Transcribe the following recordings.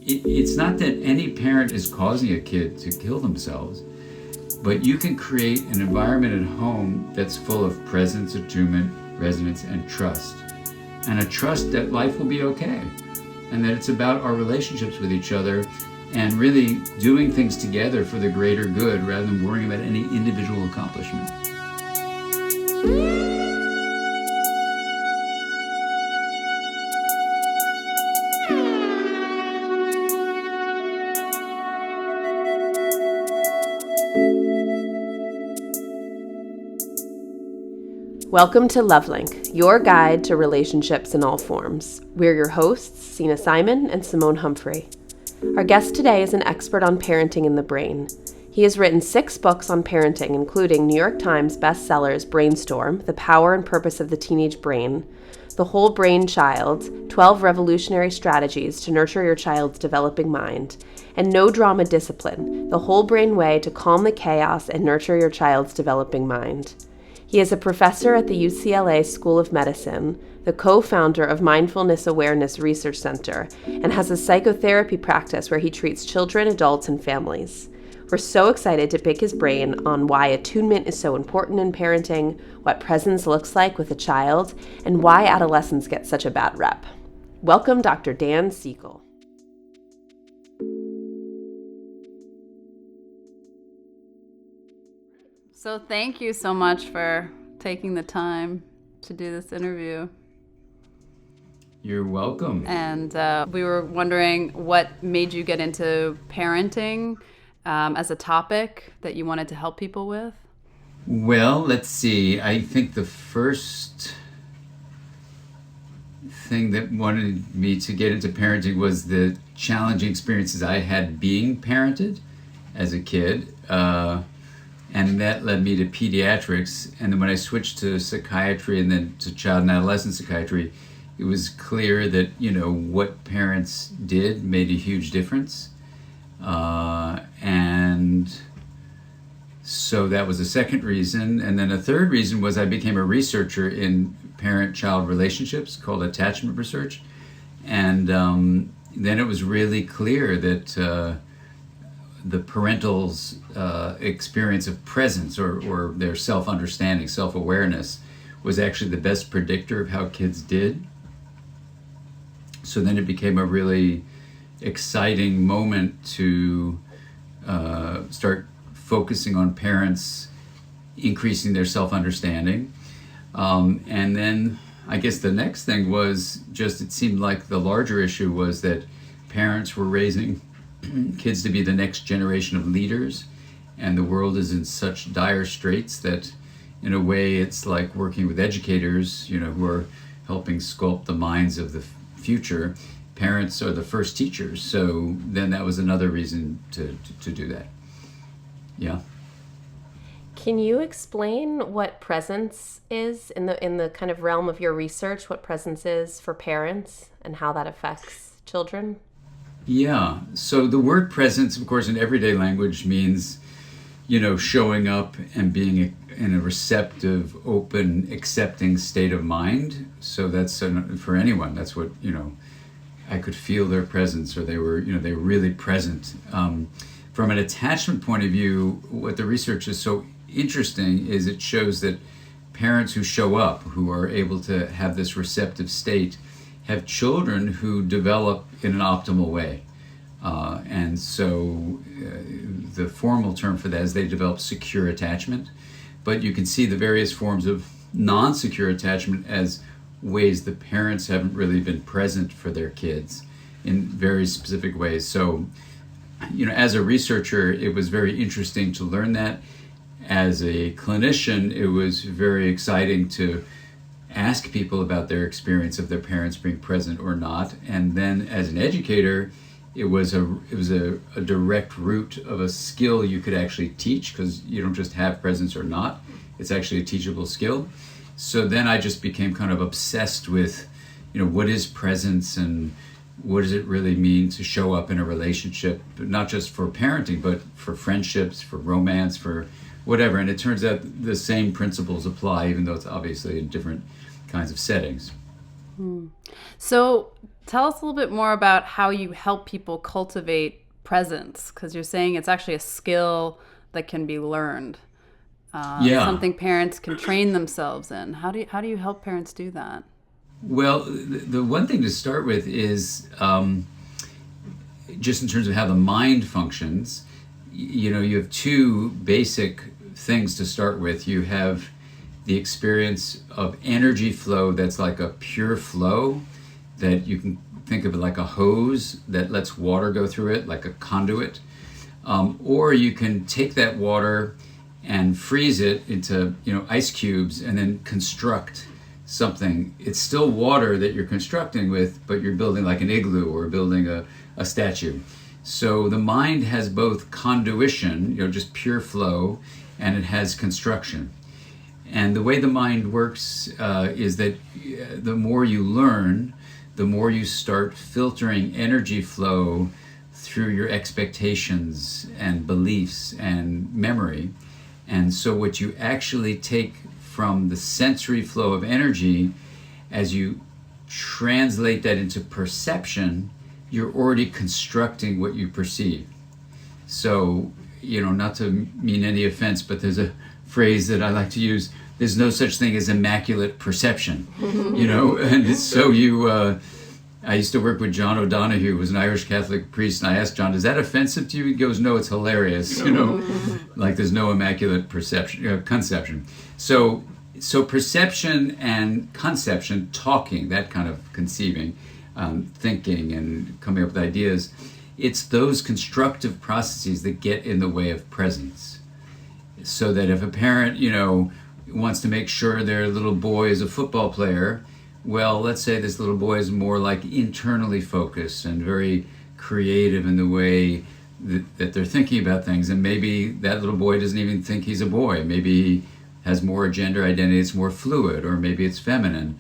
it's not that any parent is causing a kid to kill themselves, but you can create an environment at home that's full of presence, attunement, resonance, and trust. And a trust that life will be okay. And that it's about our relationships with each other and really doing things together for the greater good rather than worrying about any individual accomplishment. Welcome to LOVELINK, your guide to relationships in all forms. We're your hosts, Sina Simon and Simone Humphrey. Our guest today is an expert on parenting in the brain. He has written 6 books on parenting, including New York Times bestsellers Brainstorm, The Power and Purpose of the Teenage Brain, The Whole Brain Child, 12 Revolutionary Strategies to Nurture Your Child's Developing Mind, and No Drama Discipline, The Whole Brain Way to Calm the Chaos and Nurture Your Child's Developing Mind. He is a professor at the UCLA School of Medicine, the co-founder of Mindfulness Awareness Research Center, and has a psychotherapy practice where he treats children, adults, and families. We're so excited to pick his brain on why attunement is so important in parenting, what presence looks like with a child, and why adolescents get such a bad rep. Welcome, Dr. Dan Siegel. So thank you so much for taking the time to do this interview. You're welcome. And we were wondering what made you get into parenting as a topic that you wanted to help people with? Well, let's see. I think the first thing that wanted me to get into parenting was the challenging experiences I had being parented as a kid. And that led me to pediatrics. And then when I switched to psychiatry and then to child and adolescent psychiatry, it was clear that, what parents did made a huge difference. And so that was a second reason. And then a third reason was I became a researcher in parent-child relationships called attachment research. And then it was really clear that the parental's experience of presence or their self-understanding, self-awareness was actually the best predictor of how kids did. So then it became a really exciting moment to start focusing on parents increasing their self-understanding. And then I guess the next thing was just it seemed like the larger issue was that parents were raising kids to be the next generation of leaders, and the world is in such dire straits that in a way it's like working with educators, who are helping sculpt the minds of the future. Parents are the first teachers, so then that was another reason to do that. Yeah. Can you explain what presence is in the kind of realm of your research, what presence is for parents and how that affects children? Yeah. So the word presence, of course, in everyday language means, showing up and being in a receptive, open, accepting state of mind. So that's for anyone. That's what, I could feel their presence, or they were really present. From an attachment point of view, what the research is so interesting is it shows that parents who show up, who are able to have this receptive state, have children who develop in an optimal way. And so the formal term for that is they develop secure attachment. But you can see the various forms of non-secure attachment as ways the parents haven't really been present for their kids in very specific ways. So, as a researcher, it was very interesting to learn that. As a clinician, it was very exciting to ask people about their experience of their parents being present or not. And then as an educator, it was a direct route of a skill you could actually teach, because you don't just have presence or not. It's actually a teachable skill. So then I just became kind of obsessed with, what is presence and what does it really mean to show up in a relationship, but not just for parenting, but for friendships, for romance, for whatever. And it turns out the same principles apply, even though it's obviously in different kinds of settings. So Tell us a little bit more about how you help people cultivate presence, because you're saying it's actually a skill that can be learned. Something parents can train themselves in. How do you help parents do that? Well, the one thing to start with is just in terms of how the mind functions. You know, you have two basic things to start with. You have the experience of energy flow that's like a pure flow, that you can think of it like a hose that lets water go through it, like a conduit. Or you can take that water and freeze it into, ice cubes and then construct something. It's still water that you're constructing with, but you're building like an igloo or building a statue. So the mind has both conduition, just pure flow, and it has construction. And the way the mind works is that the more you learn, the more you start filtering energy flow through your expectations and beliefs and memory. And so what you actually take from the sensory flow of energy, as you translate that into perception, you're already constructing what you perceive. So, not to mean any offense, but there's a phrase that I like to use: there's no such thing as immaculate perception. And so I used to work with John O'Donohue, who was an Irish Catholic priest, and I asked John, is that offensive to you? He goes, no, it's hilarious, like there's no immaculate conception. So perception and conception, talking, that kind of conceiving, thinking and coming up with ideas, it's those constructive processes that get in the way of presence. So that if a parent, wants to make sure their little boy is a football player, well, let's say this little boy is more like internally focused and very creative in the way that they're thinking about things. And maybe that little boy doesn't even think he's a boy. Maybe he has more gender identity, it's more fluid, or maybe it's feminine.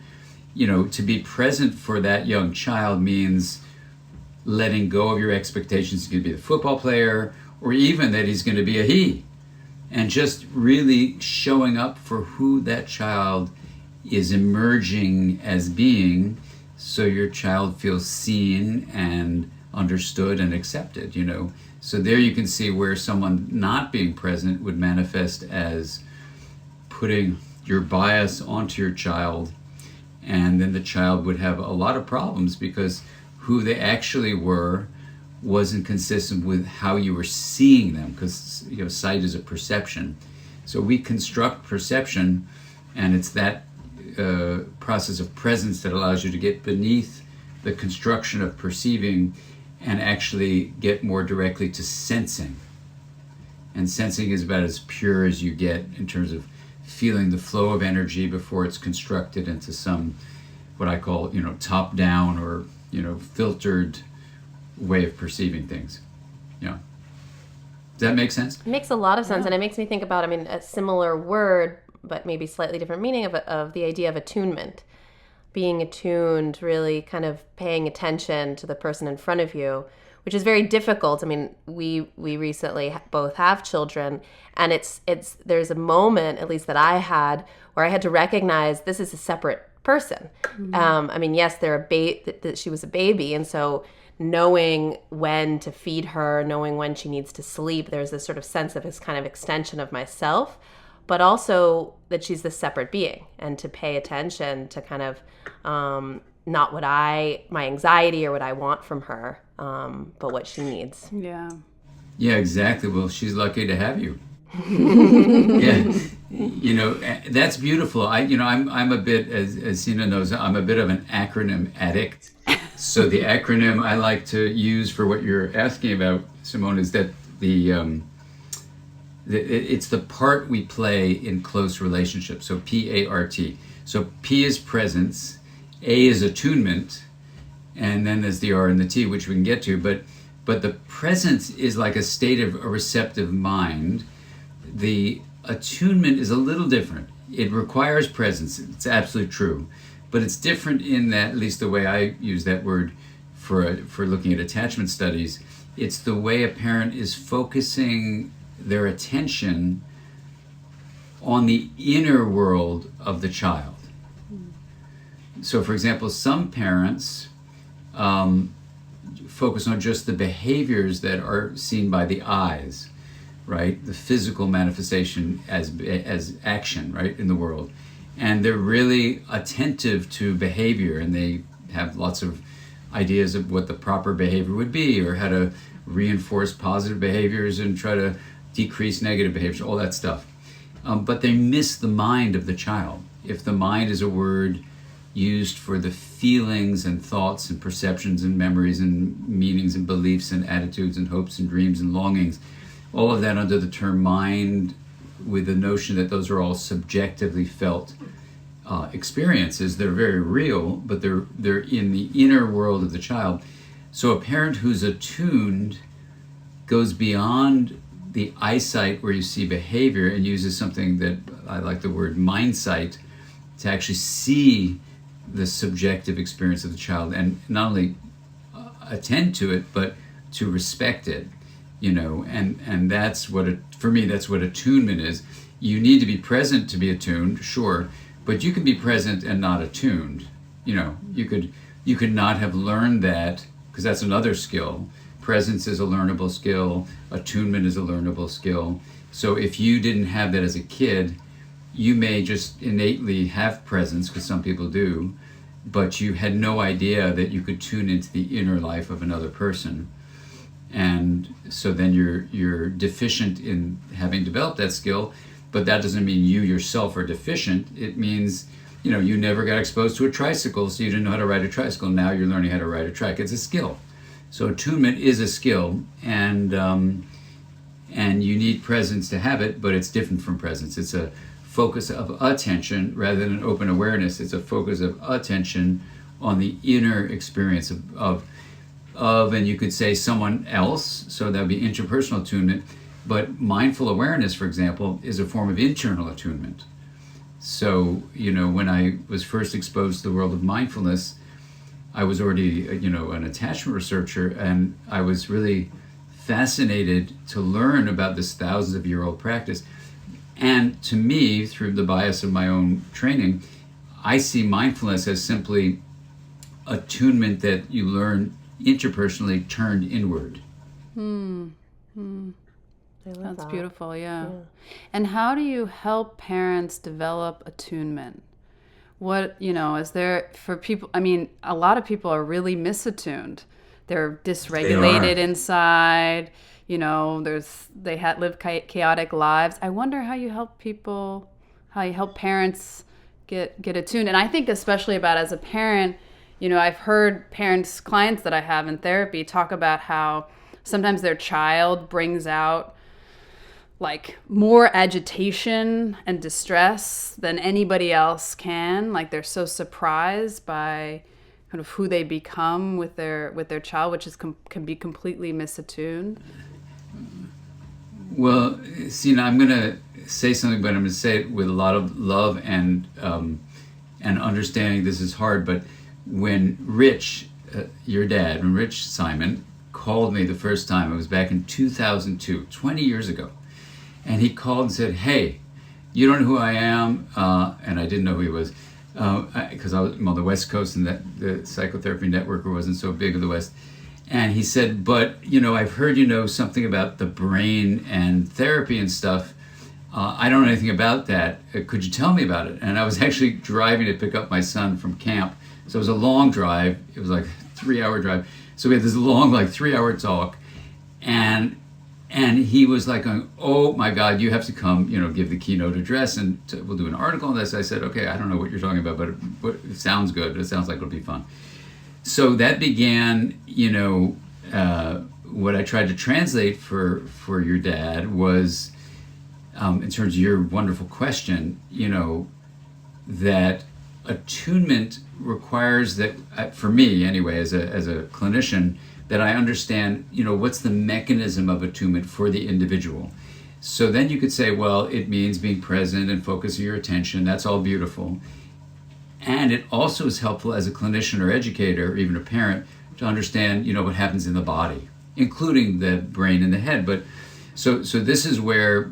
To be present for that young child means letting go of your expectations he's going to be the football player, or even that he's going to be a he. And just really showing up for who that child is emerging as being, so your child feels seen and understood and accepted, So there you can see where someone not being present would manifest as putting your bias onto your child, and then the child would have a lot of problems because who they actually were wasn't consistent with how you were seeing them, because sight is a perception. So we construct perception, and it's that process of presence that allows you to get beneath the construction of perceiving and actually get more directly to sensing. And sensing is about as pure as you get in terms of feeling the flow of energy before it's constructed into some, what I call, top down or, filtered way of perceiving things. Does that make sense? It makes a lot of sense. And it makes me think about, a similar word, but maybe slightly different meaning of the idea of attunement. Being attuned, really kind of paying attention to the person in front of you, which is very difficult. We recently both have children, and there's a moment, at least that I had, where I had to recognize this is a separate person. Mm-hmm. Yes, she was a baby, and so knowing when to feed her, knowing when she needs to sleep, there's this sort of sense of this kind of extension of myself, but also that she's this separate being, and to pay attention to kind of not my anxiety or what I want from her, but what she needs. Yeah. Yeah, exactly. Well, she's lucky to have you. Yeah. That's beautiful. I'm a bit, as Sina knows, I'm a bit of an acronym addict. So the acronym I like to use for what you're asking about, Simone, is that it's the part we play in close relationships. So PART. So P is presence, A is attunement, and then there's the R and the T, which we can get to. But the presence is like a state of a receptive mind. The attunement is a little different. It requires presence. It's absolutely true. But it's different in that, at least the way I use that word for looking at attachment studies, it's the way a parent is focusing their attention on the inner world of the child. So, for example, some parents focus on just the behaviors that are seen by the eyes, right? The physical manifestation as action, right, in the world. And they're really attentive to behavior, and they have lots of ideas of what the proper behavior would be, or how to reinforce positive behaviors and try to decrease negative behaviors, all that stuff. But they miss the mind of the child. If the mind is a word used for the feelings and thoughts and perceptions and memories and meanings and beliefs and attitudes and hopes and dreams and longings, all of that under the term mind, with the notion that those are all subjectively felt experiences. They're very real, but they're in the inner world of the child. So a parent who's attuned goes beyond the eyesight where you see behavior and uses something that I like the word mindsight to actually see the subjective experience of the child, and not only attend to it, but to respect it, and that's what for me, that's what attunement is. You need to be present to be attuned, sure, but you can be present and not attuned. You could not have learned that, because that's another skill. Presence is a learnable skill. Attunement is a learnable skill. So if you didn't have that as a kid, you may just innately have presence, because some people do, but you had no idea that you could tune into the inner life of another person. And so then you're deficient in having developed that skill, but that doesn't mean you yourself are deficient. It means, you never got exposed to a tricycle, so you didn't know how to ride a tricycle. Now you're learning how to ride a trike. It's a skill. So attunement is a skill, and you need presence to have it, but it's different from presence. It's a focus of attention rather than an open awareness. It's a focus of attention on the inner experience of and you could say someone else, so that would be interpersonal attunement. But mindful awareness, for example, is a form of internal attunement. So, when I was first exposed to the world of mindfulness, I was already, an attachment researcher, and I was really fascinated to learn about this thousands of year old practice. And to me, through the bias of my own training, I see mindfulness as simply attunement that you learn interpersonally turned inward. That's beautiful, yeah. And how do you help parents develop attunement? What, is there for people? I mean, a lot of people are really misattuned. They're dysregulated inside. They live chaotic lives. I wonder how you help parents get attuned. And I think especially about as a parent, I've heard clients that I have in therapy talk about how sometimes their child brings out like more agitation and distress than anybody else can. Like they're so surprised by kind of who they become with their child, which is can be completely misattuned. Well, I'm going to say something, but I'm going to say it with a lot of love and understanding. This is hard, but when Rich, your dad, when Rich Simon called me the first time, it was back in 2002, 20 years ago, and he called and said, "Hey, you don't know who I am," and I didn't know who he was, because I was on the West Coast, and the psychotherapy network wasn't so big in the West. And he said, "But I've heard something about the brain and therapy and stuff. I don't know anything about that. Could you tell me about it?" And I was actually driving to pick up my son from camp, so it was a long drive. It was like a 3-hour drive. So we had this long, 3-hour talk, and he was like going, "Oh my God, you have to come, give the keynote address, and we'll do an article on this." I said, "Okay, I don't know what you're talking about, but it sounds good. It sounds like it'll be fun." So that began, what I tried to translate for your dad was, in terms of your wonderful question, that attunement requires that, for me anyway, as a clinician, that I understand, what's the mechanism of attunement for the individual. So then you could say, well, it means being present and focusing your attention. That's all beautiful. And it also is helpful as a clinician or educator, or even a parent, to understand, what happens in the body, including the brain and the head. But so this is where,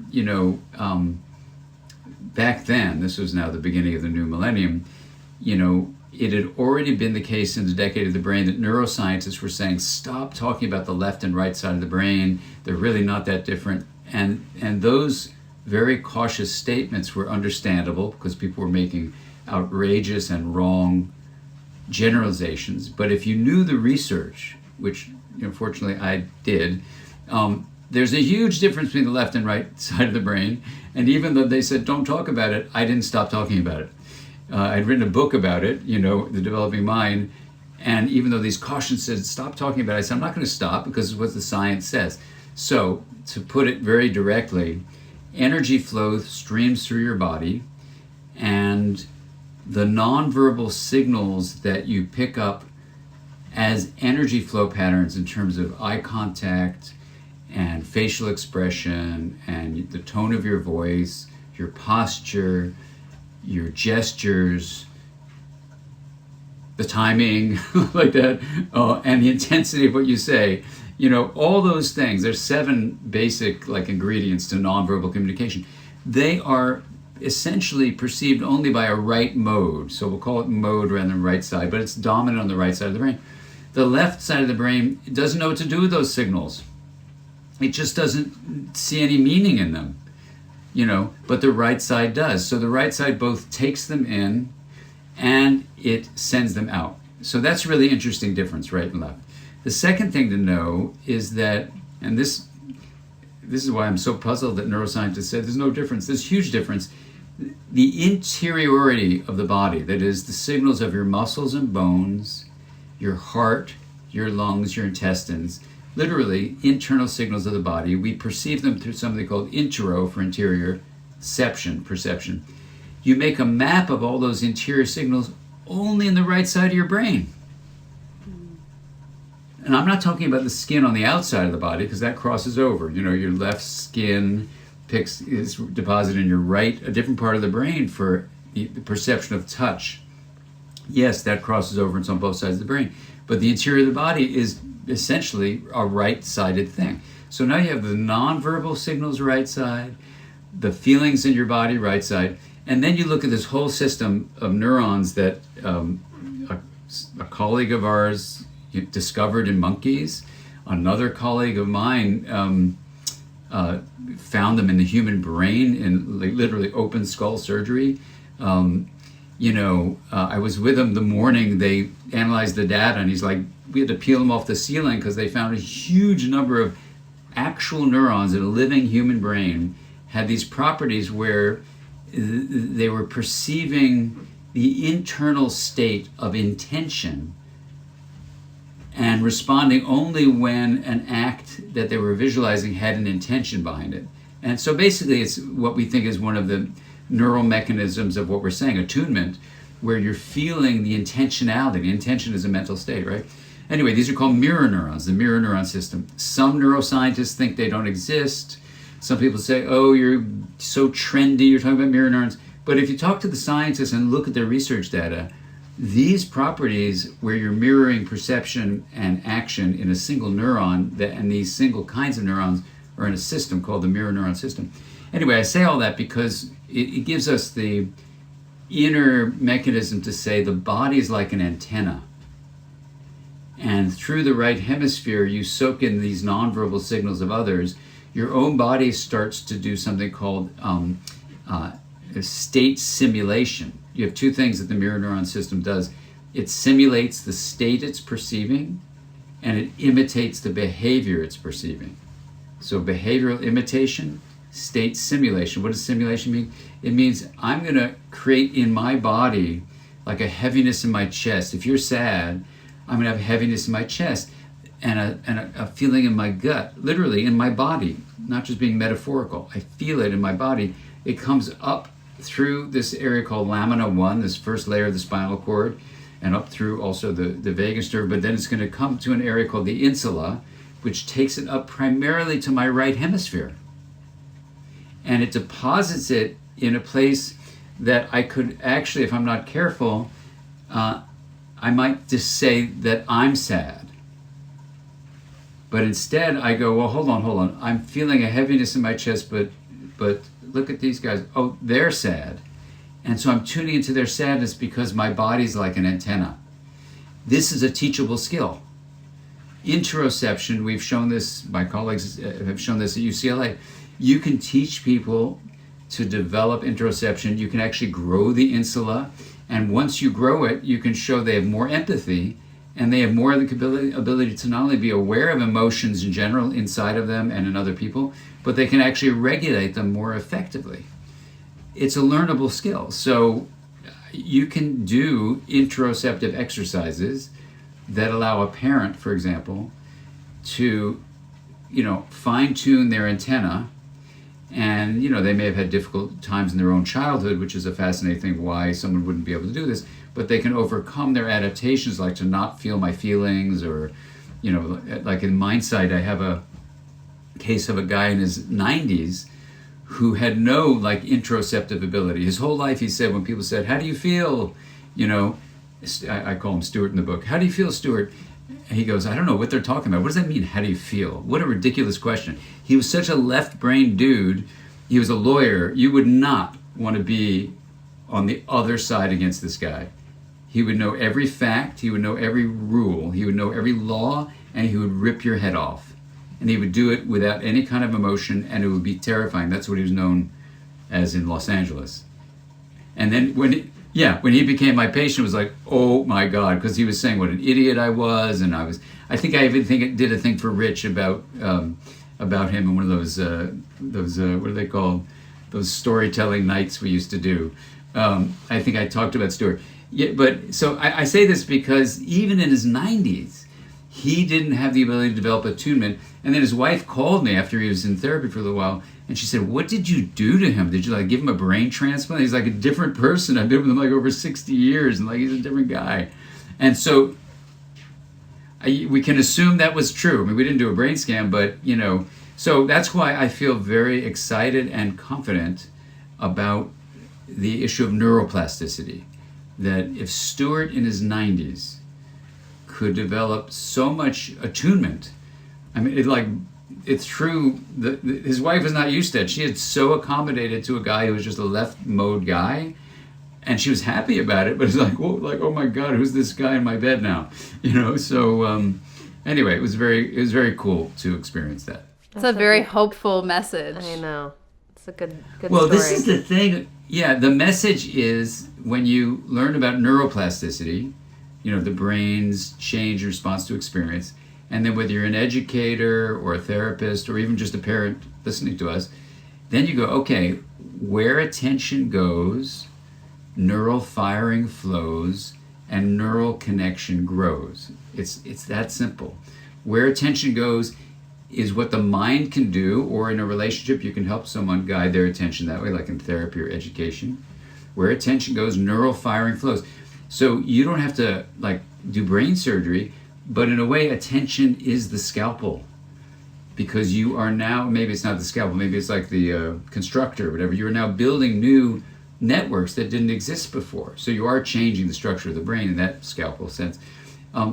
back then, this was now the beginning of the new millennium, it had already been the case in the decade of the brain that neuroscientists were saying, stop talking about the left and right side of the brain. They're really not that different. And those very cautious statements were understandable because people were making outrageous and wrong generalizations. But if you knew the research, which fortunately I did, there's a huge difference between the left and right side of the brain. And even though they said, don't talk about it, I didn't stop talking about it. I'd written a book about it, The Developing Mind. And even though these cautions said, stop talking about it, I said, I'm not going to stop because it's what the science says. So to put it very directly, energy flow streams through your body, and the nonverbal signals that you pick up as energy flow patterns in terms of eye contact and facial expression and the tone of your voice, your posture, your gestures, the timing, like that, and the intensity of what you say, all those things. There's 7 basic ingredients to nonverbal communication. They are essentially perceived only by a right mode. So we'll call it mode rather than right side, but it's dominant on the right side of the brain. The left side of the brain doesn't know what to do with those signals. It just doesn't see any meaning in them, but the right side does. So the right side both takes them in and it sends them out. So that's a really interesting difference, right and left. The second thing to know is that, and this is why I'm so puzzled that neuroscientists said there's no difference, there's huge difference. The interiority of the body, that is the signals of your muscles and bones, your heart, your lungs, your intestines, literally internal signals of the body, we perceive them through something called intero for interior, perception. You make a map of all those interior signals only in the right side of your brain. And I'm not talking about the skin on the outside of the body because that crosses over. Your left skin is deposited in your right, a different part of the brain for the perception of touch. Yes, that crosses over, and it's on both sides of the brain. But the interior of the body is essentially a right-sided thing. So now you have the nonverbal signals right side, the feelings in your body right side, and then you look at this whole system of neurons that a colleague of ours discovered in monkeys. Another colleague of mine found them in the human brain in literally open skull surgery. I was with him the morning they analyzed the data, and he's like, we had to peel them off the ceiling because they found a huge number of actual neurons in a living human brain had these properties where they were perceiving the internal state of intention and responding only when an act that they were visualizing had an intention behind it. And so basically it's what we think is one of the neural mechanisms of what we're saying, attunement, where you're feeling the intentionality. The intention is a mental state, right? Anyway, these are called mirror neurons, the mirror neuron system. Some neuroscientists think they don't exist. Some people say, oh, you're so trendy, you're talking about mirror neurons. But if you talk to the scientists and look at their research data, these properties where you're mirroring perception and action in a single neuron, and these single kinds of neurons are in a system called the mirror neuron system. Anyway, I say all that because it gives us the inner mechanism to say the body is like an antenna. And through the right hemisphere, you soak in these nonverbal signals of others. Your own body starts to do something called state simulation. You have 2 things that the mirror neuron system does. It simulates the state it's perceiving, and it imitates the behavior it's perceiving. So behavioral imitation, state simulation. What does simulation mean? It means I'm going to create in my body like a heaviness in my chest. If you're sad, I'm going to have heaviness in my chest and a feeling in my gut, literally in my body, not just being metaphorical. I feel it in my body. It comes up through this area called lamina 1, this first layer of the spinal cord, and up through also the vagus nerve, but then it's going to come to an area called the insula, which takes it up primarily to my right hemisphere. And it deposits it in a place that I could actually, if I'm not careful, I might just say that I'm sad. But instead I go, well, hold on. I'm feeling a heaviness in my chest, but look at these guys. Oh, they're sad. And so I'm tuning into their sadness because my body's like an antenna. This is a teachable skill. Interoception, we've shown this, my colleagues have shown this at UCLA. You can teach people to develop interoception. You can actually grow the insula. And once you grow it, you can show they have more empathy, and they have more of the ability to not only be aware of emotions in general inside of them and in other people, but they can actually regulate them more effectively. It's a learnable skill. So you can do interoceptive exercises that allow a parent, for example, to, fine-tune their antenna. And, they may have had difficult times in their own childhood, which is a fascinating thing, why someone wouldn't be able to do this. But they can overcome their adaptations, like to not feel my feelings, or, like in Mindsight, I have a case of a guy in his 90s who had no, interoceptive ability. His whole life, he said, when people said, how do you feel? I call him Stuart in the book. How do you feel, Stuart? And he goes, I don't know what they're talking about. What does that mean, how do you feel? What a ridiculous question. He was such a left-brain dude. He was a lawyer. You would not want to be on the other side against this guy. He would know every fact. He would know every rule. He would know every law, and he would rip your head off. And he would do it without any kind of emotion, and it would be terrifying. That's what he was known as in Los Angeles. And then when he became my patient, it was like, oh my God, because he was saying what an idiot I was, and I think I even did a thing for Rich about him in one of those what are they called? Those storytelling nights we used to do. I think I talked about Stuart. Yeah, but so I say this because even in his 90s, he didn't have the ability to develop attunement. And then his wife called me after he was in therapy for a little while, and she said, what did you do to him? Did you give him a brain transplant? He's like a different person. I've been with him over 60 years, and he's a different guy. And so we can assume that was true. I mean, we didn't do a brain scan, but so that's why I feel very excited and confident about the issue of neuroplasticity. That if Stuart in his 90s could develop so much attunement, I mean, it's true that his wife was not used to it. She had so accommodated to a guy who was just a left mode guy, and she was happy about it. But it's oh my God, who's this guy in my bed now? So anyway, it was very cool to experience that. It's a very hopeful message. I know. It's a good well, story. This is the thing. Yeah, the message is when you learn about neuroplasticity, the brain's change in response to experience, and then whether you're an educator or a therapist or even just a parent listening to us, then you go, okay, where attention goes, neural firing flows, and neural connection grows. It's that simple. Where attention goes is what the mind can do, or in a relationship you can help someone guide their attention that way, like in therapy or education. Where attention goes, neural firing flows. So you don't have to do brain surgery, but in a way attention is the scalpel, because you are now, maybe it's not the scalpel, maybe it's like the constructor or whatever, you are now building new networks that didn't exist before. So you are changing the structure of the brain in that scalpel sense.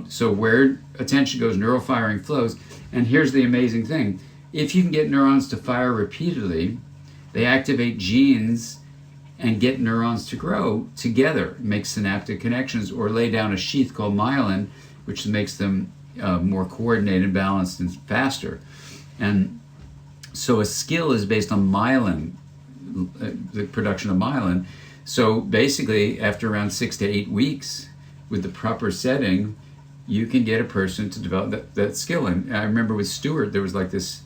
So where attention goes, neural firing flows. And here's the amazing thing. If you can get neurons to fire repeatedly, they activate genes and get neurons to grow together, make synaptic connections, or lay down a sheath called myelin, which makes them more coordinated, balanced, and faster. And so a skill is based on myelin, the production of myelin. So basically, after around 6 to 8 weeks, with the proper setting, you can get a person to develop that skill. And I remember with Stuart, there was this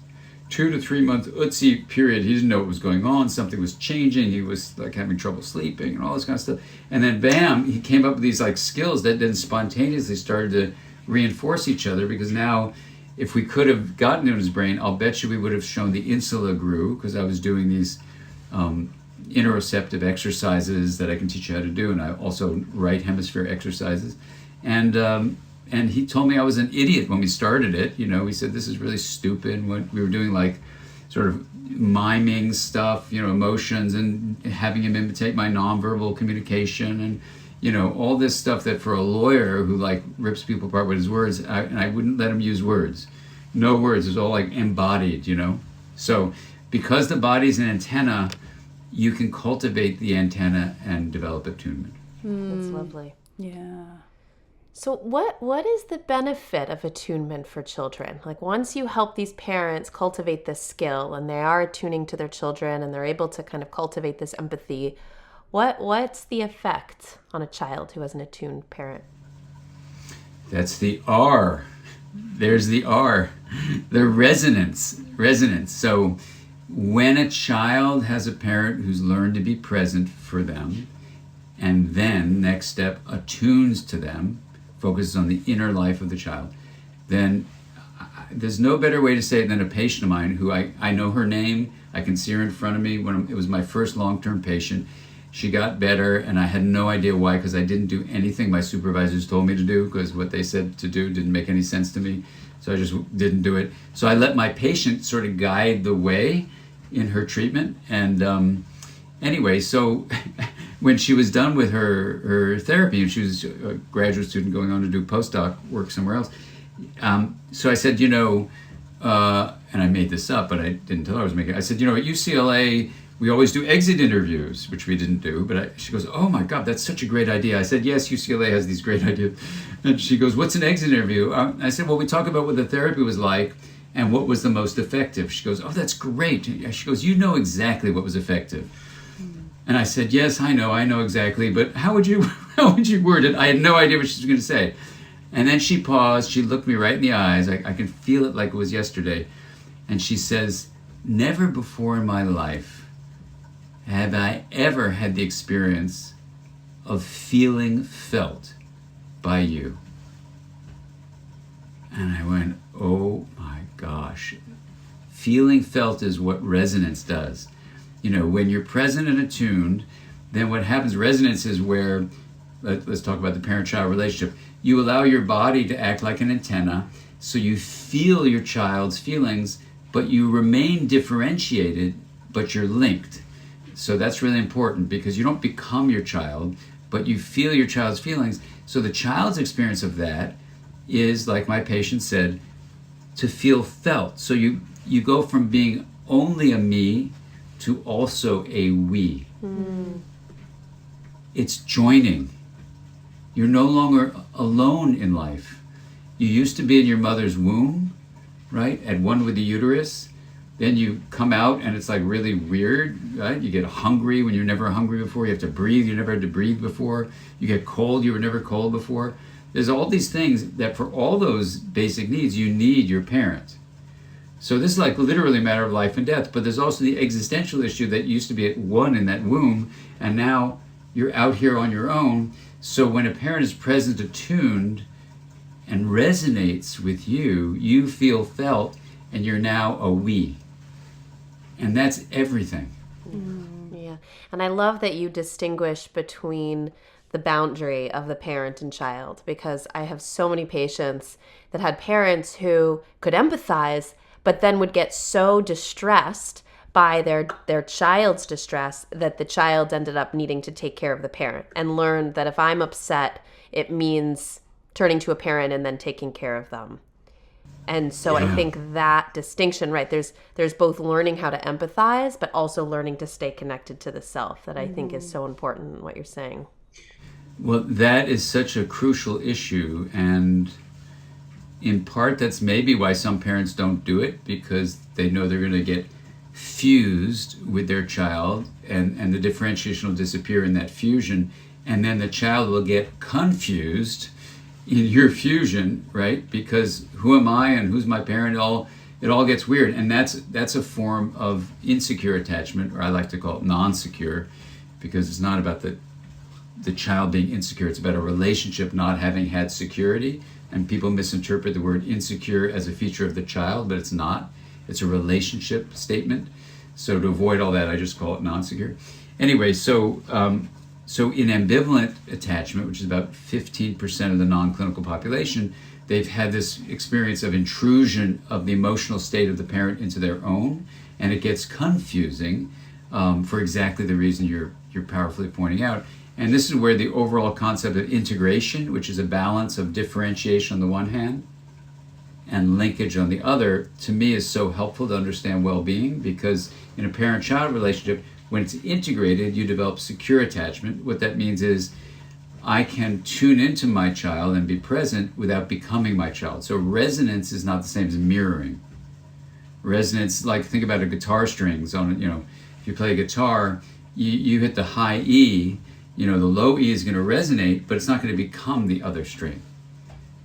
2 to 3 month Utsi period. He didn't know what was going on. Something was changing. He was having trouble sleeping and all this kind of stuff. And then bam, he came up with these skills that then spontaneously started to reinforce each other, because now if we could have gotten into his brain, I'll bet you we would have shown the insula grew, because I was doing these interoceptive exercises that I can teach you how to do, and I also right hemisphere exercises. And he told me I was an idiot when we started it. He said, this is really stupid. When we were doing sort of miming stuff, emotions, and having him imitate my nonverbal communication, and all this stuff that for a lawyer who rips people apart with his words, and I wouldn't let him use words. No words. It's all embodied, So because the body's an antenna, you can cultivate the antenna and develop attunement. That's lovely. Yeah. So what is the benefit of attunement for children? Like once you help these parents cultivate this skill and they are attuning to their children and they're able to kind of cultivate this empathy, what's the effect on a child who has an attuned parent? That's the R. There's the R. The resonance. So when a child has a parent who's learned to be present for them, and then next step attunes to them, focuses on the inner life of the child, then there's no better way to say it than a patient of mine who I know her name, I can see her in front of me. When it was my first long-term patient, she got better and I had no idea why, because I didn't do anything my supervisors told me to do, because what they said to do didn't make any sense to me, so I just didn't do it. So I let my patient sort of guide the way in her treatment, and anyway, so when she was done with her therapy, and she was a graduate student going on to do postdoc work somewhere else, so I said, and I made this up, but I didn't tell her I was making it. I said, at UCLA, we always do exit interviews, which we didn't do, but she goes, oh my God, that's such a great idea. I said, yes, UCLA has these great ideas. And she goes, what's an exit interview? I said, well, we talk about what the therapy was like and what was the most effective. She goes, oh, that's great. She goes, you know exactly what was effective. And I said, yes, I know exactly, but how would you word it? I had no idea what she was going to say. And then she paused, she looked me right in the eyes, I can feel it like it was yesterday, and she says, never before in my life have I ever had the experience of feeling felt by you. And I went, oh my gosh. Feeling felt is what resonance does. When you're present and attuned, then what happens, resonance is where, let's talk about the parent-child relationship, you allow your body to act like an antenna, so you feel your child's feelings, but you remain differentiated, but you're linked. So that's really important, because you don't become your child, but you feel your child's feelings. So the child's experience of that is, like my patient said, to feel felt. So you go from being only a me to also a we. It's joining. You're no longer alone in life. You used to be in your mother's womb, right? At one with the uterus. Then you come out and it's like really weird, right? You get hungry when you're never hungry before. You have to breathe, you never had to breathe before. You get cold, you were never cold before. There's all these things that for all those basic needs, you need your parent. So this is like literally a matter of life and death, but there's also the existential issue that used to be at one in that womb, and now you're out here on your own. So when a parent is present, attuned, and resonates with you, you feel felt, and you're now a we. And that's everything. Yeah. And I love that you distinguish between the boundary of the parent and child, because I have so many patients that had parents who could empathize, but then would get so distressed by their child's distress that the child ended up needing to take care of the parent, and learned that if I'm upset, it means turning to a parent and then taking care of them. And so I think that distinction, right, there's both learning how to empathize, but also learning to stay connected to the self, that I think is so important in what you're saying. Well, that is such a crucial issue, and in part that's maybe why some parents don't do it, because they know they're going to get fused with their child, and the differentiation will disappear in that fusion, and then the child will get confused in your fusion, right? Because who am I and who's my parent? It all gets weird, and that's a form of insecure attachment, or I like to call it non-secure, because it's not about the child being insecure. It's about a relationship not having had security, and people misinterpret the word insecure as a feature of the child, but it's not. It's a relationship statement. So to avoid all that, I just call it non-secure. Anyway, so in ambivalent attachment, which is about 15% of the non-clinical population, they've had this experience of intrusion of the emotional state of the parent into their own, and it gets confusing for exactly the reason you're powerfully pointing out. And this is where the overall concept of integration, which is a balance of differentiation on the one hand and linkage on the other, to me is so helpful to understand well-being, because in a parent-child relationship, When it's integrated, you develop secure attachment. What that means is I can tune into my child and be present without becoming my child. So resonance is not the same as mirroring. Resonance, like think about a guitar strings on, if you play a guitar, you hit the high E, the low E is going to resonate, but it's not going to become the other string.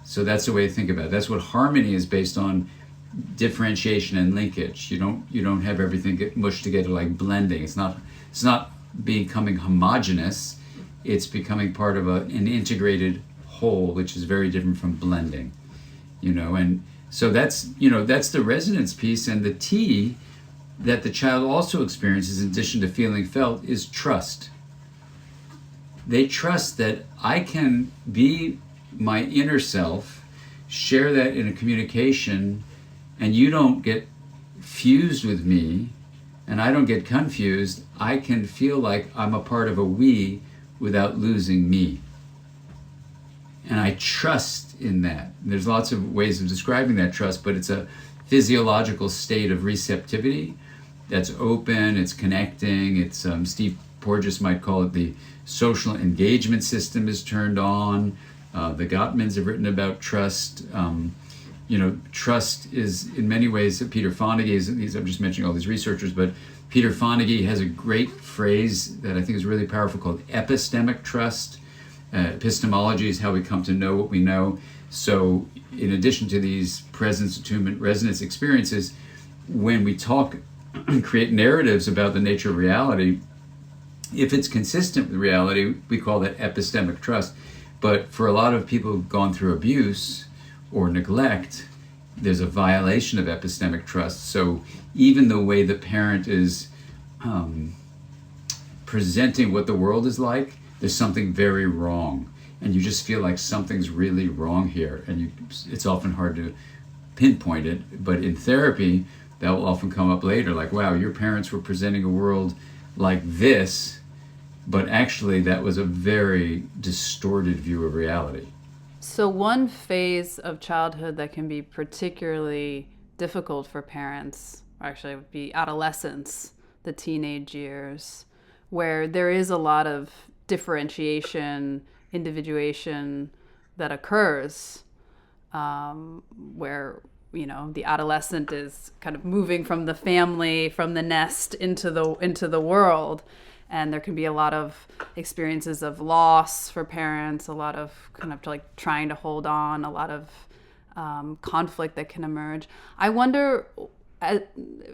So that's the way to think about it. That's what harmony is based on, differentiation and linkage. You don't have everything get mushed together like blending. It's not becoming homogeneous. It's becoming part of an integrated whole, which is very different from blending. And so that's the resonance piece. And the T that the child also experiences, in addition to feeling felt, is trust. They trust that I can be my inner self, share that in a communication, and you don't get fused with me, and I don't get confused. I can feel like I'm a part of a we without losing me. And I trust in that. And there's lots of ways of describing that trust, but it's a physiological state of receptivity that's open, it's connecting, it's Steve Porges might call it the social engagement system is turned on. The Gottmans have written about trust. Trust is in many ways, Peter Fonagy, I'm just mentioning all these researchers, but Peter Fonagy has a great phrase that I think is really powerful called epistemic trust. Epistemology is how we come to know what we know. So in addition to these presence, attunement, resonance experiences, when we talk and create narratives about the nature of reality, if it's consistent with reality, we call that epistemic trust. But for a lot of people who've gone through abuse or neglect, there's a violation of epistemic trust. So even the way the parent is presenting what the world is like, there's something very wrong. And you just feel like something's really wrong here. And it's often hard to pinpoint it. But in therapy, that will often come up later. Like, wow, your parents were presenting a world like this, but actually that was a very distorted view of reality. So one phase of childhood that can be particularly difficult for parents, actually, would be adolescence, the teenage years, where there is a lot of differentiation, individuation that occurs, where the adolescent is kind of moving from the family, from the nest into the world. And there can be a lot of experiences of loss for parents, a lot of kind of like trying to hold on, a lot of conflict that can emerge. I wonder,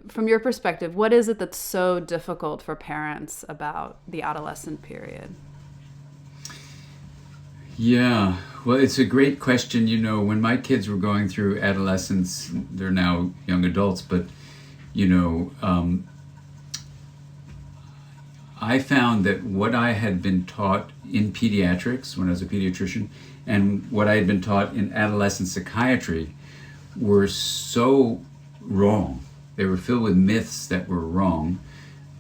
from your perspective, what is it that's so difficult for parents about the adolescent period? Yeah, well, it's a great question. When my kids were going through adolescence, they're now young adults, but, I found that what I had been taught in pediatrics when I was a pediatrician and what I had been taught in adolescent psychiatry were so wrong. They were filled with myths that were wrong.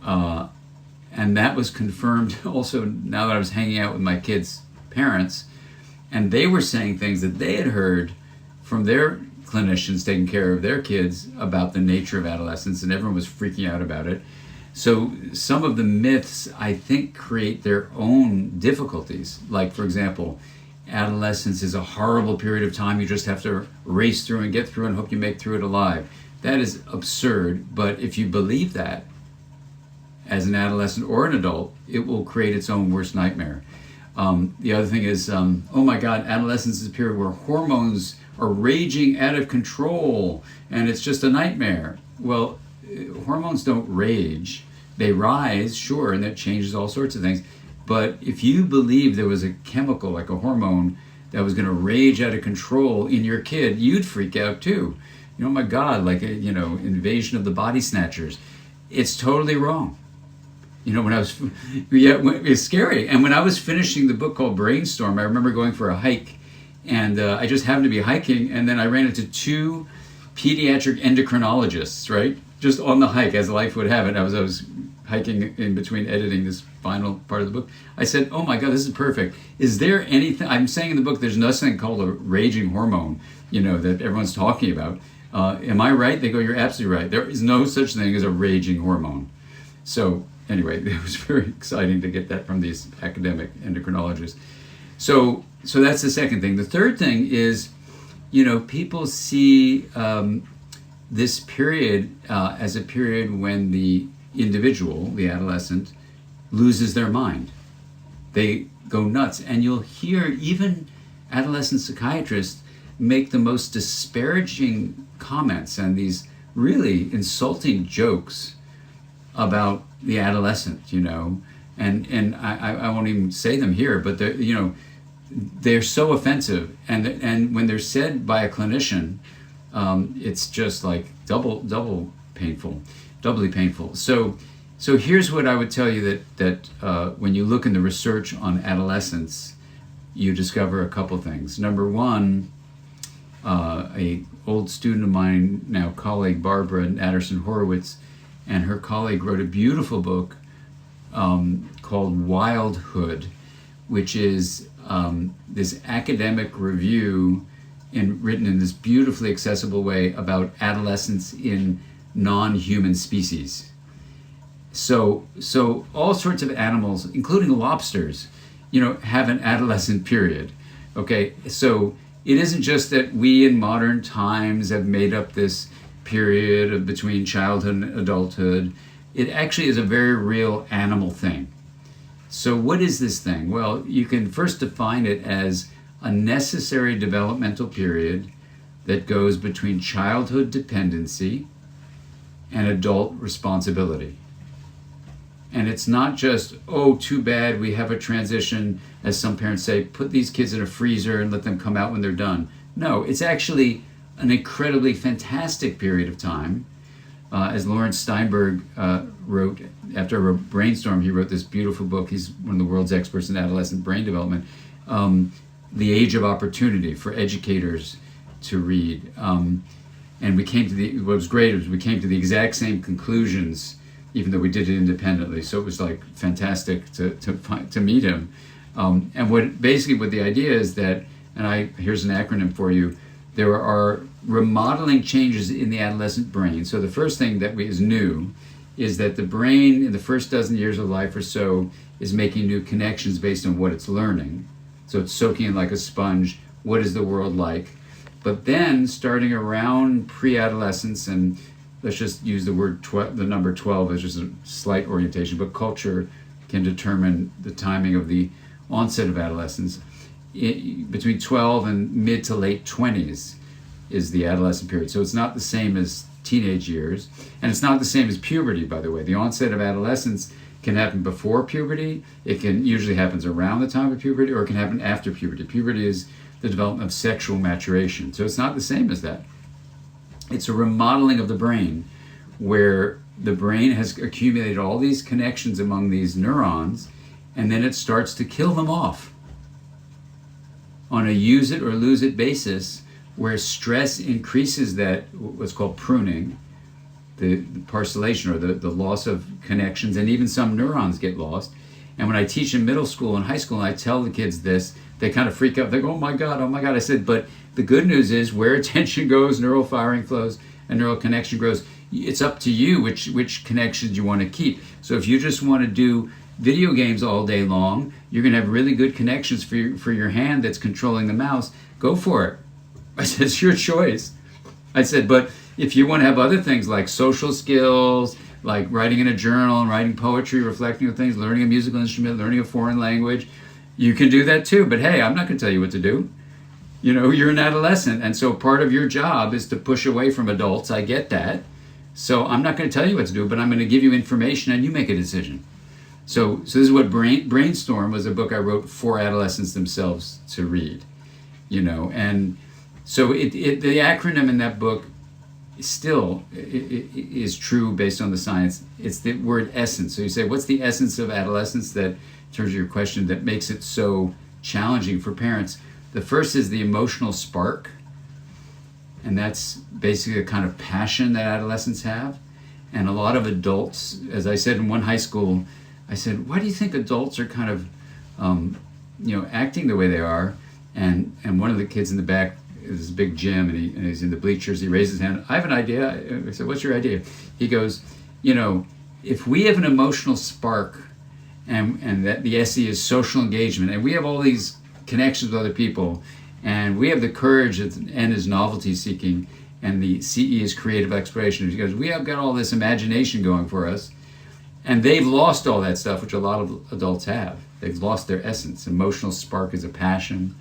And that was confirmed also now that I was hanging out with my kids' parents, and they were saying things that they had heard from their clinicians taking care of their kids about the nature of adolescence, and everyone was freaking out about it. So some of the myths, I think, create their own difficulties. Like, for example, adolescence is a horrible period of time. You just have to race through and get through and hope you make through it alive. That is absurd, but if you believe that as an adolescent or an adult, it will create its own worst nightmare. The other thing is, oh my God, adolescence is a period where hormones are raging out of control and it's just a nightmare. Well, hormones don't rage. They rise, sure, and that changes all sorts of things. But if you believe there was a chemical, like a hormone, that was going to rage out of control in your kid, you'd freak out too. Oh my God, like a, invasion of the body snatchers. It's totally wrong. It's scary. And when I was finishing the book called Brainstorm, I remember going for a hike, and I just happened to be hiking, and then I ran into two pediatric endocrinologists, right? Just on the hike, as life would have it. I was hiking in between editing this final part of the book. I said, oh my God, this is perfect. Is there anything, I'm saying in the book, there's nothing called a raging hormone, that everyone's talking about. Am I right? They go, you're absolutely right. There is no such thing as a raging hormone. So anyway, it was very exciting to get that from these academic endocrinologists. So that's the second thing. The third thing is, people see this period as a period when the individual, the adolescent, loses their mind. They go nuts. And you'll hear even adolescent psychiatrists make the most disparaging comments and these really insulting jokes about the adolescent, and I won't even say them here, but they're so offensive, and when they're said by a clinician, it's just like doubly painful. So here's what I would tell you, that when you look in the research on adolescence, you discover a couple things. Number one, a old student of mine, now colleague, Barbara Natterson Horowitz, and her colleague wrote a beautiful book called Wildhood, which is this academic review written in this beautifully accessible way about adolescence in non-human species. So all sorts of animals, including lobsters, have an adolescent period. Okay, so it isn't just that we in modern times have made up this period of between childhood and adulthood. It actually is a very real animal thing. So what is this thing? Well, you can first define it as a necessary developmental period that goes between childhood dependency and adult responsibility. And it's not just, oh, too bad we have a transition, as some parents say, put these kids in a freezer and let them come out when they're done. No, it's actually an incredibly fantastic period of time. As Lawrence Steinberg wrote, after Brainstorm, he wrote this beautiful book. He's one of the world's experts in adolescent brain development. The Age of Opportunity, for educators to read. And we came to what was great was we came to the exact same conclusions, even though we did it independently. So it was like fantastic to meet him. And what the idea is that, and here's an acronym for you, there are remodeling changes in the adolescent brain. So the first thing that is new is that the brain in the first dozen years of life or so is making new connections based on what it's learning. So it's soaking in like a sponge, what is the world like? But then starting around pre-adolescence, and let's just use the number 12 as just a slight orientation, but culture can determine the timing of the onset of adolescence. Between 12 and mid to late 20s is the adolescent period. So it's not the same as teenage years, and it's not the same as puberty, by the way. The onset of adolescence can happen before puberty. It usually happens around the time of puberty, or it can happen after puberty. Puberty is the development of sexual maturation. So it's not the same as that. It's a remodeling of the brain where the brain has accumulated all these connections among these neurons, and then it starts to kill them off on a use it or lose it basis, where stress increases that, what's called pruning, the parcellation, or the loss of connections, and even some neurons get lost. And when I teach in middle school and high school, and I tell the kids this, they kind of freak out. They go, oh my God. I said, but the good news is where attention goes, neural firing flows, and neural connection grows. It's up to you which connections you want to keep. So if you just want to do video games all day long, you're going to have really good connections for your hand that's controlling the mouse. Go for it. I said, it's your choice. I said, but if you want to have other things like social skills, like writing in a journal and writing poetry, reflecting on things, learning a musical instrument, learning a foreign language, you can do that too. But hey, I'm not going to tell you what to do. You're an adolescent, and so part of your job is to push away from adults. I get that. So I'm not going to tell you what to do, but I'm going to give you information and you make a decision. So this is what Brainstorm was, a book I wrote for adolescents themselves to read, and so the acronym in that book still is true based on the science. It's the word essence. So you say, what's the essence of adolescence, that, in terms of your question, that makes it so challenging for parents? The first is the emotional spark, and that's basically a kind of passion that adolescents have. And a lot of adults, as I said in one high school, I said, why do you think adults are kind of, acting the way they are? And one of the kids in the back is this big gym, and he's in the bleachers. He raises his hand. I have an idea. I said, what's your idea? He goes, if we have an emotional spark, and that the SE is social engagement, and we have all these connections with other people, and we have the courage, and N is novelty seeking, and the CE is creative exploration, because we have got all this imagination going for us, and they've lost all that stuff, which a lot of adults have. They've lost their essence. Emotional spark is a passion,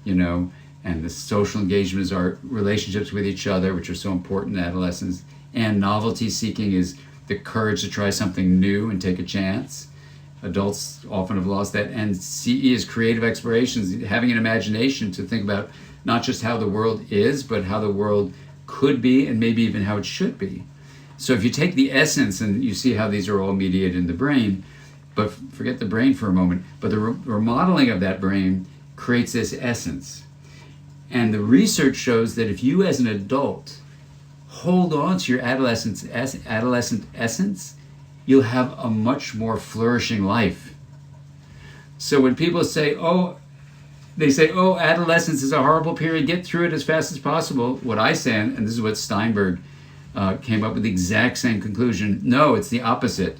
and the social engagement is our relationships with each other, which are so important in adolescence, and novelty seeking is the courage to try something new and take a chance. Adults often have lost that. And CE is creative explorations, having an imagination to think about not just how the world is, but how the world could be, and maybe even how it should be. So if you take the essence, and you see how these are all mediated in the brain, but forget the brain for a moment, but the remodeling of that brain creates this essence. And the research shows that if you as an adult hold on to your adolescent essence, you'll have a much more flourishing life. So when people say, adolescence is a horrible period, get through it as fast as possible, what I say, and this is what Steinberg came up with the exact same conclusion, no, it's the opposite.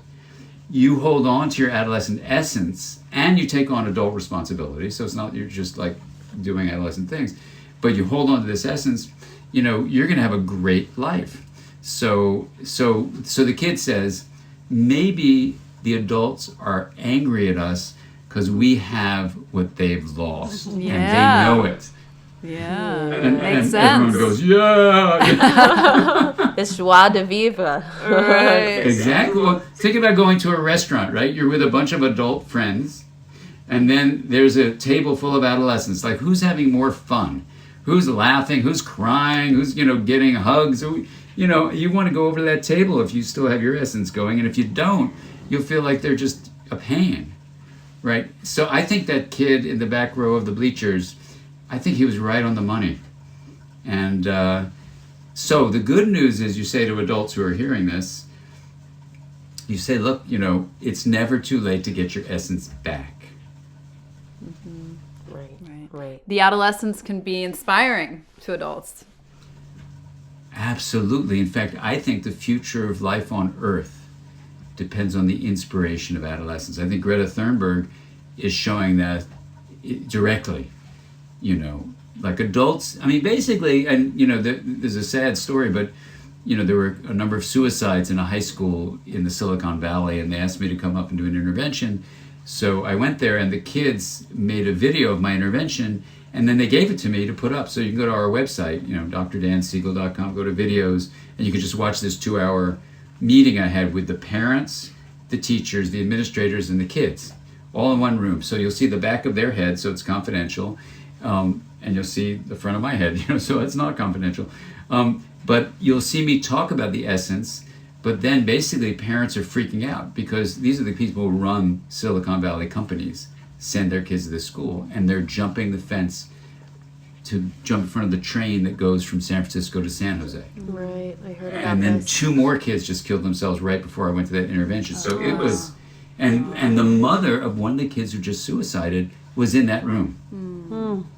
You hold on to your adolescent essence, and you take on adult responsibility, so it's not you're just like doing adolescent things, but you hold on to this essence, you're going to have a great life. So the kid says, maybe the adults are angry at us because we have what they've lost, and they know it. Yeah, and sense. Everyone goes, yeah. It's joie de vivre. Right. Exactly. Well, think about going to a restaurant, right? You're with a bunch of adult friends, and then there's a table full of adolescents. Like, who's having more fun? Who's laughing? Who's crying? Who's, getting hugs? You want to go over to that table if you still have your essence going, and if you don't, you'll feel like they're just a pain, right? So I think that kid in the back row of the bleachers, I think he was right on the money. And so the good news is, you say to adults who are hearing this, you say, look, it's never too late to get your essence back. Mm-hmm. Right. The adolescence can be inspiring to adults. Absolutely. In fact, I think the future of life on Earth depends on the inspiration of adolescence. I think Greta Thunberg is showing that directly. Like adults, basically, and there's a sad story, but there were a number of suicides in a high school in the Silicon Valley, and they asked me to come up and do an intervention. So I went there, and the kids made a video of my intervention, and then they gave it to me to put up. So you can go to our website, drdansiegel.com, go to videos, and you can just watch this 2-hour meeting I had with the parents, the teachers, the administrators, and the kids, all in one room. So you'll see the back of their head, so it's confidential, and you'll see the front of my head, so it's not confidential. But you'll see me talk about the essence, but then basically parents are freaking out because these are the people who run Silicon Valley companies, send their kids to this school, and they're jumping the fence to jump in front of the train that goes from San Francisco to San Jose. Right, I heard about And then this. 2 more kids just killed themselves right before I went to that intervention. So it was, and the mother of one of the kids who just suicided was in that room.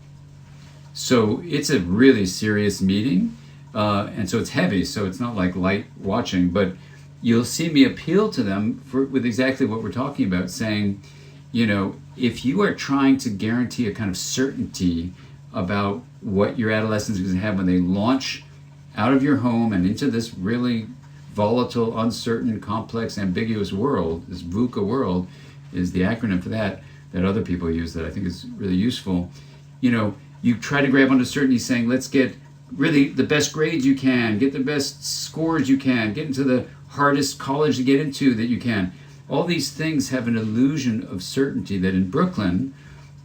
So it's a really serious meeting, and so it's heavy, so it's not like light watching, but you'll see me appeal to them with exactly what we're talking about, saying, if you are trying to guarantee a kind of certainty about what your adolescents are going to have when they launch out of your home and into this really volatile, uncertain, complex, ambiguous world, this VUCA world is the acronym for that other people use that I think is really useful. You try to grab onto certainty, saying, let's get really the best grades you can, get the best scores you can, get into the hardest college to get into that you can. All these things have an illusion of certainty that in Brooklyn,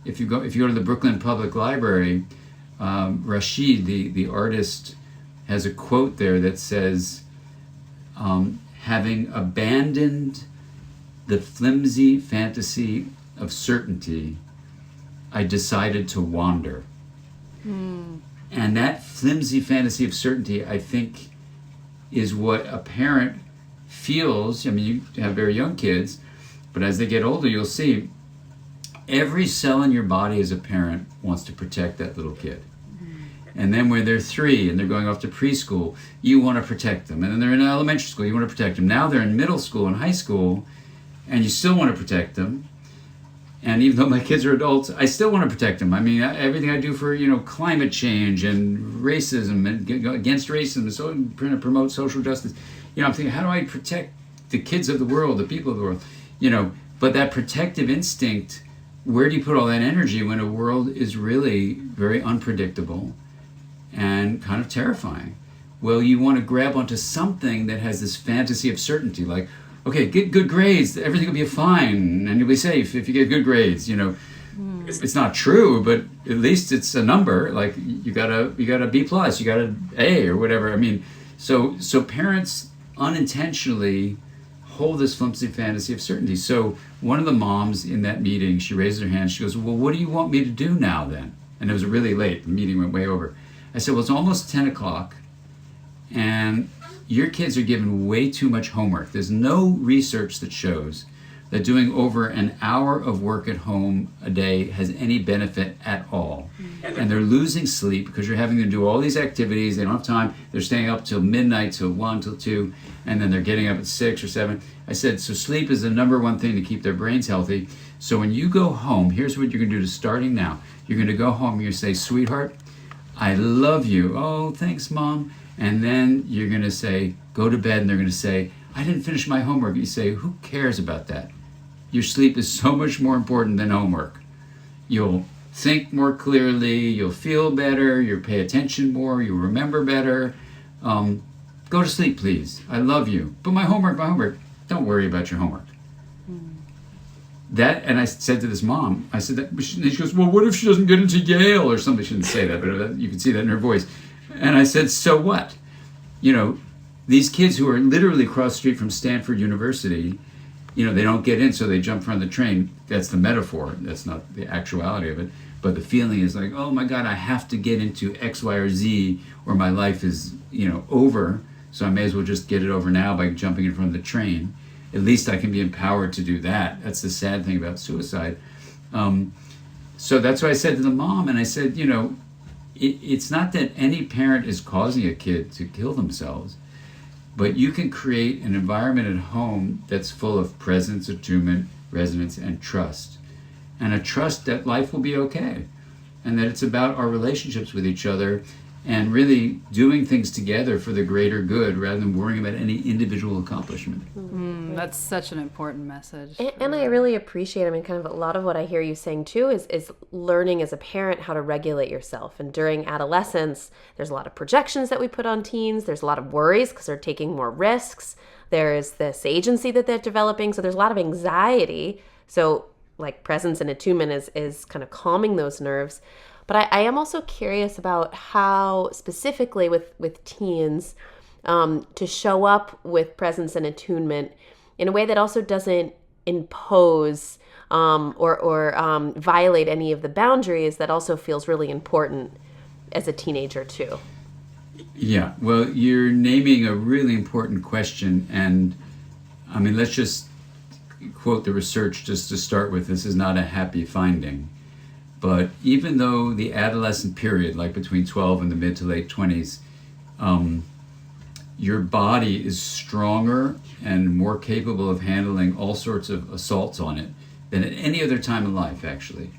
if you go to the Brooklyn Public Library, Rashid, the artist, has a quote there that says, having abandoned the flimsy fantasy of certainty, I decided to wander. And that flimsy fantasy of certainty, I think, is what a parent feels. You have very young kids, but as they get older, you'll see every cell in your body as a parent wants to protect that little kid. And then when they're 3 and they're going off to preschool, you want to protect them. And then they're in elementary school, you want to protect them. Now they're in middle school and high school, and you still want to protect them. And even though my kids are adults, I still want to protect them. I mean, everything I do for, climate change and racism and against racism, so to promote social justice, I'm thinking, how do I protect the kids of the world, the people of the world? But that protective instinct, where do you put all that energy when a world is really very unpredictable and kind of terrifying? Well, you want to grab onto something that has this fantasy of certainty, like, okay, get good grades, everything will be fine, and you'll be safe if you get good grades. It's not true, but at least it's a number. Like you got a B+, you got an A or whatever. I mean, so parents unintentionally hold this flimsy fantasy of certainty. So one of the moms in that meeting, she raised her hand. She goes, "Well, what do you want me to do now then?" And it was really late. The meeting went way over. I said, "Well, it's almost 10 o'clock, and your kids are given way too much homework. There's no research that shows that doing over an hour of work at home a day has any benefit at all. And they're losing sleep because you're having to do all these activities. They don't have time. They're staying up till midnight, till 1, till 2, and then they're getting up at 6 or 7. I said, so sleep is the number one thing to keep their brains healthy. So when you go home, here's what you're going to do starting now. You're going to go home and you say, sweetheart, I love you. Oh, thanks, Mom. And then you're going to say, go to bed, and they're going to say, I didn't finish my homework. You say, who cares about that? Your sleep is so much more important than homework. You'll think more clearly, you'll feel better, you'll pay attention more, you'll remember better. Go to sleep, please. I love you. But my homework, don't worry about your homework. That, and I said to this mom, I said that, and she goes, well, what if she doesn't get into Yale or something? She didn't say that, but you can see that in her voice. And I said, so what? These kids who are literally across the street from Stanford University, they don't get in, so they jump from the train. That's the metaphor. That's not the actuality of it. But the feeling is like, oh my God, I have to get into X, Y, or Z, or my life is, over. So I may as well just get it over now by jumping in front of the train. At least I can be empowered to do that. That's the sad thing about suicide. So that's what I said to the mom. And I said, it's not that any parent is causing a kid to kill themselves, but you can create an environment at home that's full of presence, attunement, resonance, and trust. And a trust that life will be okay. And that it's about our relationships with each other and really doing things together for the greater good rather than worrying about any individual accomplishment. That's such an important message. And I really appreciate, kind of a lot of what I hear you saying too is learning as a parent how to regulate yourself. And during adolescence, there's a lot of projections that we put on teens. There's a lot of worries because they're taking more risks. There's this agency that they're developing. So there's a lot of anxiety. So like presence and attunement is kind of calming those nerves. But I am also curious about how specifically with teens to show up with presence and attunement in a way that also doesn't impose or violate any of the boundaries that also feels really important as a teenager too. Yeah, well, you're naming a really important question. And let's just quote the research just to start with. This is not a happy finding. But even though the adolescent period, like between 12 and the mid to late 20s, your body is stronger and more capable of handling all sorts of assaults on it than at any other time in life, actually.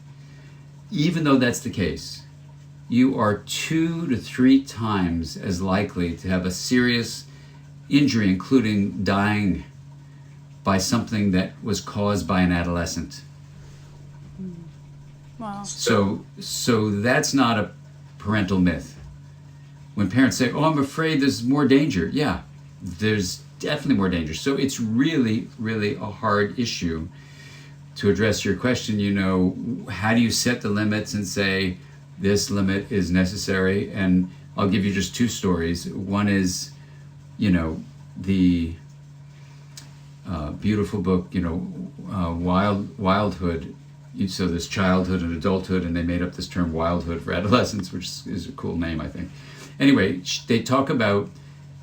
Even though that's the case, you are 2 to 3 times as likely to have a serious injury, including dying by something that was caused by an adolescent. Wow. So that's not a parental myth. When parents say, oh, I'm afraid there's more danger. Yeah, there's definitely more danger. So it's really, really a hard issue to address your question. How do you set the limits and say this limit is necessary? And I'll give you just 2 stories. One is, the beautiful book, Wildhood. So there's childhood and adulthood, and they made up this term wildhood for adolescents, which is a cool name, I think. Anyway, they talk about,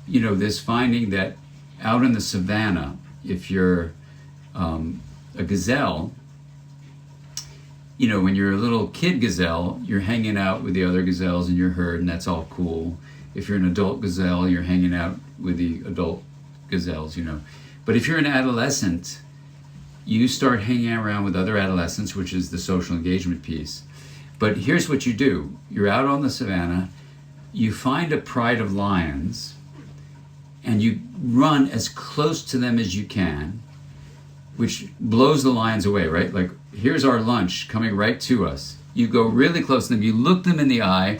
this finding that out in the savannah, if you're a gazelle, when you're a little kid gazelle, you're hanging out with the other gazelles in your herd, and that's all cool. If you're an adult gazelle, you're hanging out with the adult gazelles, But if you're an adolescent, you start hanging around with other adolescents, which is the social engagement piece. But here's what you do. You're out on the savannah, you find a pride of lions, and you run as close to them as you can, which blows the lions away, right? Like, here's our lunch coming right to us. You go really close to them, you look them in the eye,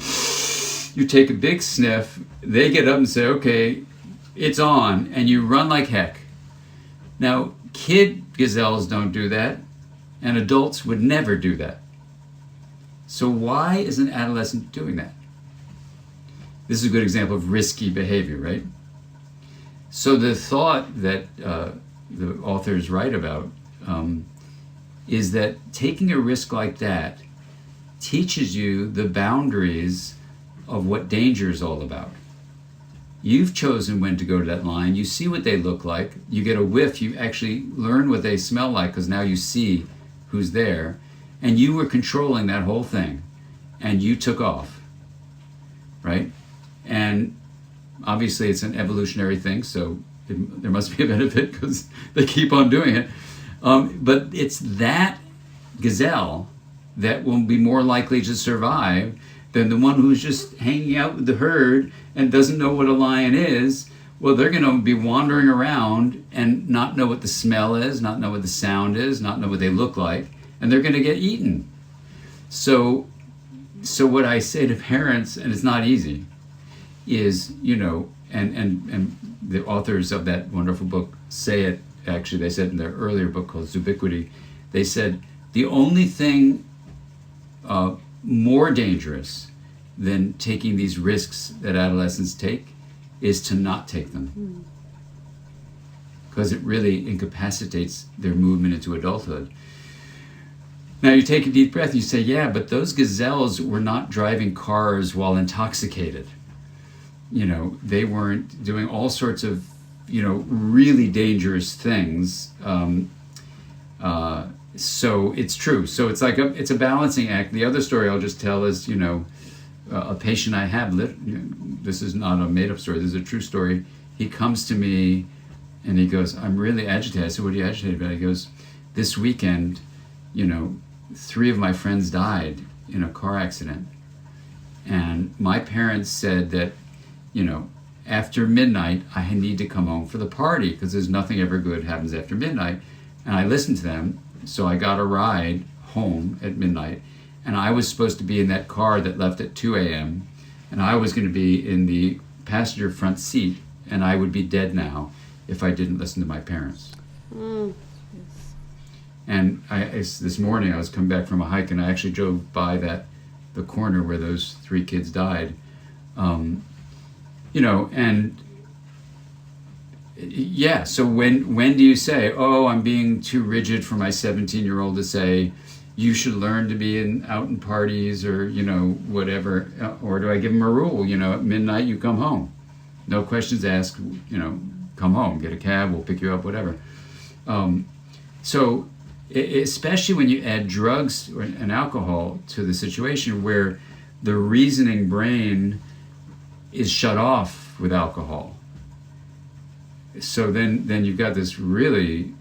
you take a big sniff, they get up and say, okay, it's on, and you run like heck. Now, kid gazelles don't do that, and adults would never do that. So why is an adolescent doing that? This is a good example of risky behavior, right? So the thought that the authors write about is that taking a risk like that teaches you the boundaries of what danger is all about. You've chosen when to go to that line. You see what they look like. You get a whiff. You actually learn what they smell like because now you see who's there. And you were controlling that whole thing. And you took off, right? And obviously it's an evolutionary thing, so there must be a benefit because they keep on doing it. But it's that gazelle that will be more likely to survive than the one who's just hanging out with the herd and doesn't know what a lion is. Well, they're going to be wandering around and not know what the smell is, not know what the sound is, not know what they look like, and they're going to get eaten. So what I say to parents, and it's not easy, is, and the authors of that wonderful book say it, actually, they said in their earlier book called Zubiquity, they said, the only thing more dangerous than taking these risks that adolescents take is to not take them. Because it really incapacitates their movement into adulthood. Now you take a deep breath, you say, yeah, but those gazelles were not driving cars while intoxicated. They weren't doing all sorts of, really dangerous things. So it's true. So it's like it's a balancing act. The other story I'll just tell is, a patient I have, this is not a made-up story, this is a true story. He comes to me and he goes, I'm really agitated. I said, what are you agitated about? He goes, this weekend, 3 of my friends died in a car accident. And my parents said that, after midnight, I need to come home for the party because there's nothing ever good happens after midnight. And I listened to them, so I got a ride home at midnight. And I was supposed to be in that car that left at 2 a.m. And I was going to be in the passenger front seat, and I would be dead now if I didn't listen to my parents. And this morning I was coming back from a hike, and I actually drove by the corner where those 3 kids died. And yeah, so when do you say, oh, I'm being too rigid for my 17-year-old to say, you should learn to be out in parties or, whatever, or do I give them a rule, at midnight you come home. No questions asked, come home, get a cab, we'll pick you up, whatever. So especially when you add drugs and alcohol to the situation where the reasoning brain is shut off with alcohol. So then you've got this really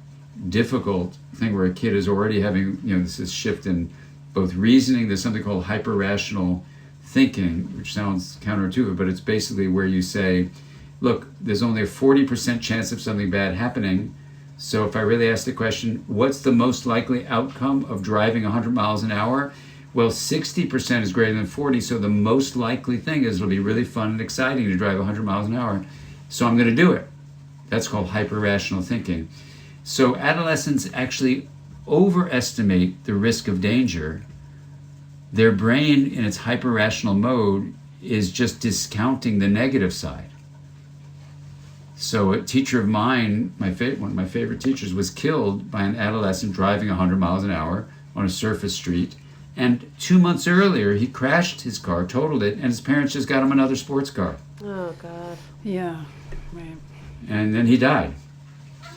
difficult thing where a kid is already having, this shift in both reasoning. There's something called hyper-rational thinking, which sounds counterintuitive, but it's basically where you say, look, there's only a 40% chance of something bad happening. So if I really ask the question, what's the most likely outcome of driving 100 miles an hour? Well, 60% is greater than 40, so the most likely thing is it'll be really fun and exciting to drive 100 miles an hour, so I'm going to do it. That's called hyper-rational thinking. So adolescents actually overestimate the risk of danger. Their brain, in its hyper-rational mode, is just discounting the negative side. So a teacher of mine, one of my favorite teachers, was killed by an adolescent driving 100 miles an hour on a surface street. And 2 months earlier, he crashed his car, totaled it, and his parents just got him another sports car. Oh, God. Yeah, right. And then he died.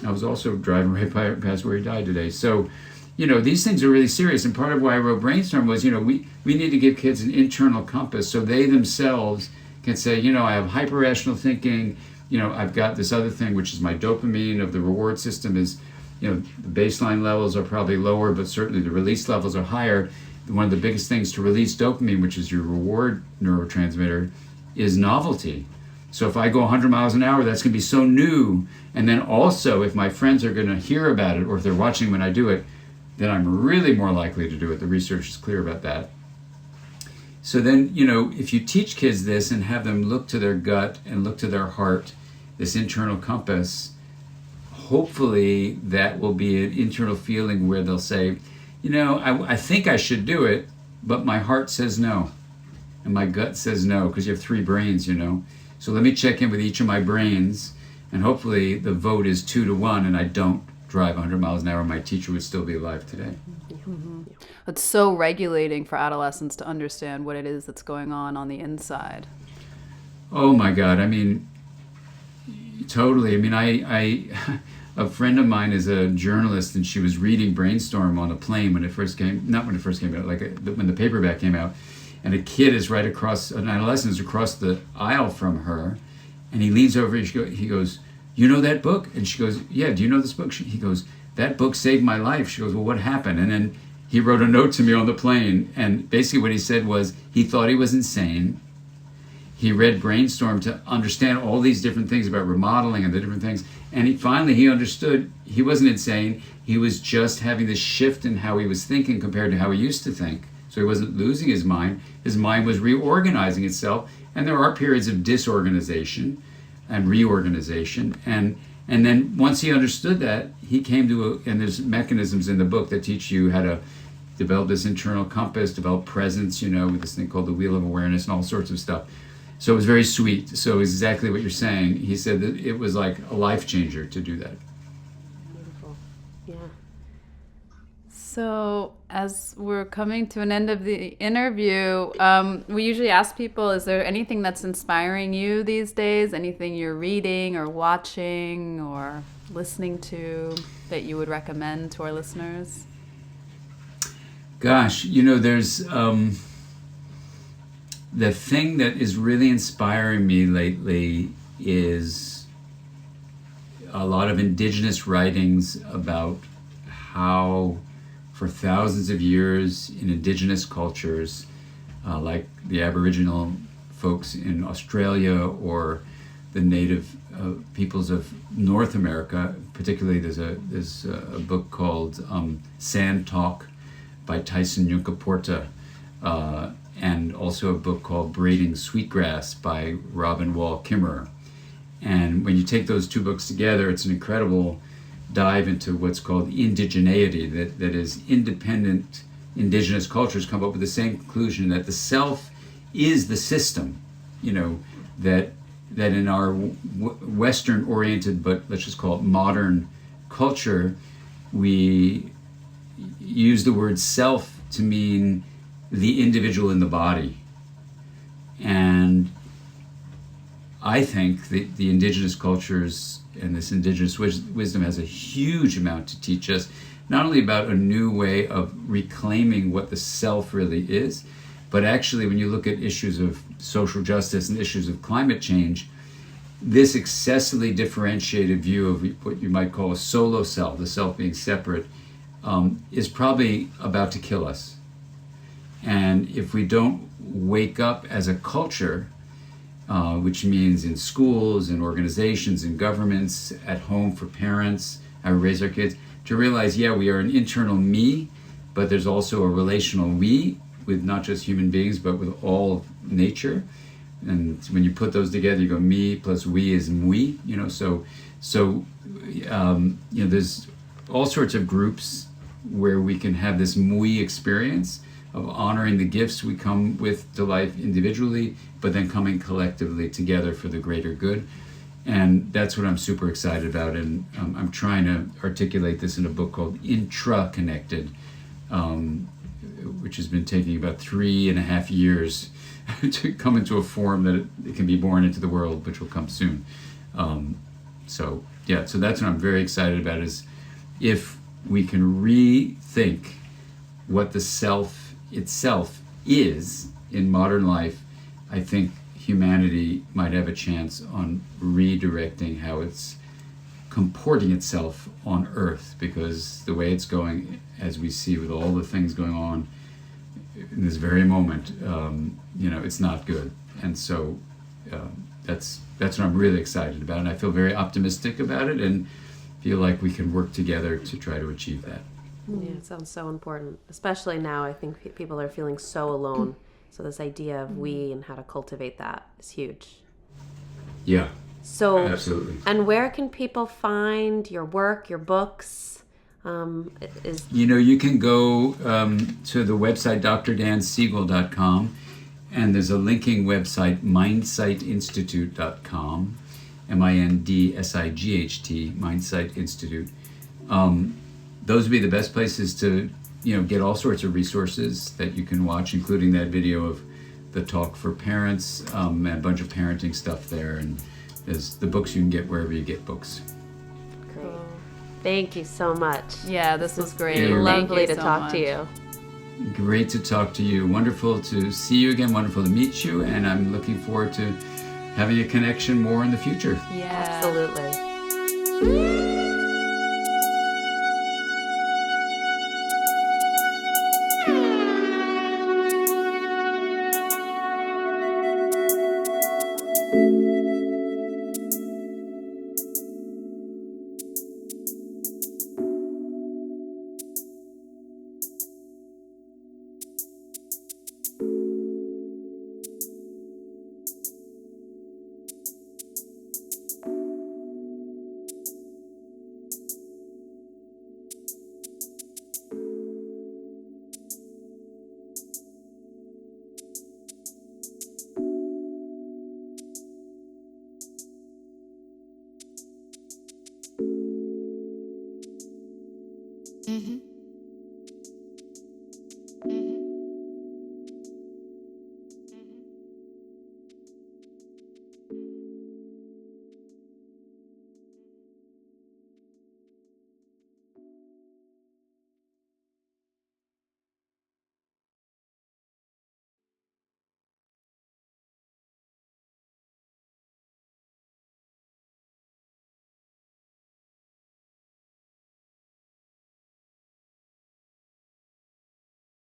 I was also driving right past where he died today. So, these things are really serious. And part of why I wrote Brainstorm was, we need to give kids an internal compass so they themselves can say, I have hyper-rational thinking, I've got this other thing, which is my dopamine of the reward system is, the baseline levels are probably lower, but certainly the release levels are higher. One of the biggest things to release dopamine, which is your reward neurotransmitter, is novelty. So if I go 100 miles an hour, that's going to be so new. And then also, if my friends are going to hear about it, or if they're watching when I do it, then I'm really more likely to do it. The research is clear about that. So then, if you teach kids this and have them look to their gut and look to their heart, this internal compass, hopefully that will be an internal feeling where they'll say, I think I should do it, but my heart says no. And my gut says no, because you have 3 brains, So let me check in with each of my brains, and hopefully the vote is 2-1, and I don't drive 100 miles an hour. My teacher would still be alive today. Mm-hmm. It's so regulating for adolescents to understand what it is that's going on the inside. Oh my God. I mean, totally. I mean, I a friend of mine is a journalist, and she was reading Brainstorm on a plane when it first came, not when it first came out, when the paperback came out. And a kid is right across, an adolescent is across the aisle from her, and he leans over and he goes, "You know that book?" And she goes, "Yeah, do you know this book?" He goes, "That book saved my life." She goes, "Well, what happened?" And then he wrote a note to me on the plane, and basically what he said was he thought he was insane. He read Brainstorm to understand all these different things about remodeling and the different things, and he understood he wasn't insane. He was just having this shift in how he was thinking compared to how he used to think. So he wasn't losing his mind. His mind was reorganizing itself. And there are periods of disorganization and reorganization. And then once he understood that, he came to and there's mechanisms in the book that teach you how to develop this internal compass, develop presence, with this thing called the wheel of awareness and all sorts of stuff. So it was very sweet. So exactly what you're saying. He said that it was like a life changer to do that. Beautiful. Yeah. So as we're coming to an end of the interview, we usually ask people, is there anything that's inspiring you these days? Anything you're reading or watching or listening to that you would recommend to our listeners? Gosh, there's the thing that is really inspiring me lately is a lot of indigenous writings about how for thousands of years in indigenous cultures, like the Aboriginal folks in Australia or the native peoples of North America, particularly there's a book called Sand Talk by Tyson Yunkaporta, and also a book called Braiding Sweetgrass by Robin Wall Kimmerer. And when you take those 2 books together, it's an incredible dive into what's called indigeneity, that is independent indigenous cultures come up with the same conclusion that the self is the system, that in our Western oriented, but let's just call it modern culture, we use the word self to mean the individual in the body. And I think the indigenous cultures and this indigenous wisdom has a huge amount to teach us, not only about a new way of reclaiming what the self really is, but actually when you look at issues of social justice and issues of climate change, this excessively differentiated view of what you might call a solo self, the self being separate, is probably about to kill us. And if we don't wake up as a culture, which means in schools, in organizations, in governments, at home for parents, how we raise our kids, to realize, we are an internal me, but there's also a relational we with not just human beings, but with all of nature. And when you put those together, you go me plus we is mui, so there's all sorts of groups where we can have this mui experience of honoring the gifts we come with to life individually, but then coming collectively together for the greater good. And that's what I'm super excited about. And I'm trying to articulate this in a book called Intra-Connected, which has been taking about 3.5 years to come into a form that it can be born into the world, which will come soon. So that's what I'm very excited about, is if we can rethink what the self itself is in modern life, I think humanity might have a chance on redirecting how it's comporting itself on Earth, because the way it's going, as we see with all the things going on in this very moment, it's not good. And so that's what I'm really excited about, and I feel very optimistic about it, and feel like we can work together to try to achieve that. Yeah, it sounds so important, especially now. I think people are feeling so alone. So this idea of we and how to cultivate that is huge. Yeah. So absolutely. And where can people find your work, your books? You can go to the website drdansiegel.com, and there's a linking website, mindsightinstitute.com, MINDSIGHT, Mindsight Institute. Those would be the best places to get all sorts of resources that you can watch, including that video of the talk for parents, and a bunch of parenting stuff there. And there's the books you can get wherever you get books. Great. Thank you so much. Yeah, this was great. Lovely to talk to you. Great to talk to you. Wonderful to see you again. Wonderful to meet you. And I'm looking forward to having a connection more in the future. Yeah. Absolutely. Mm-hmm.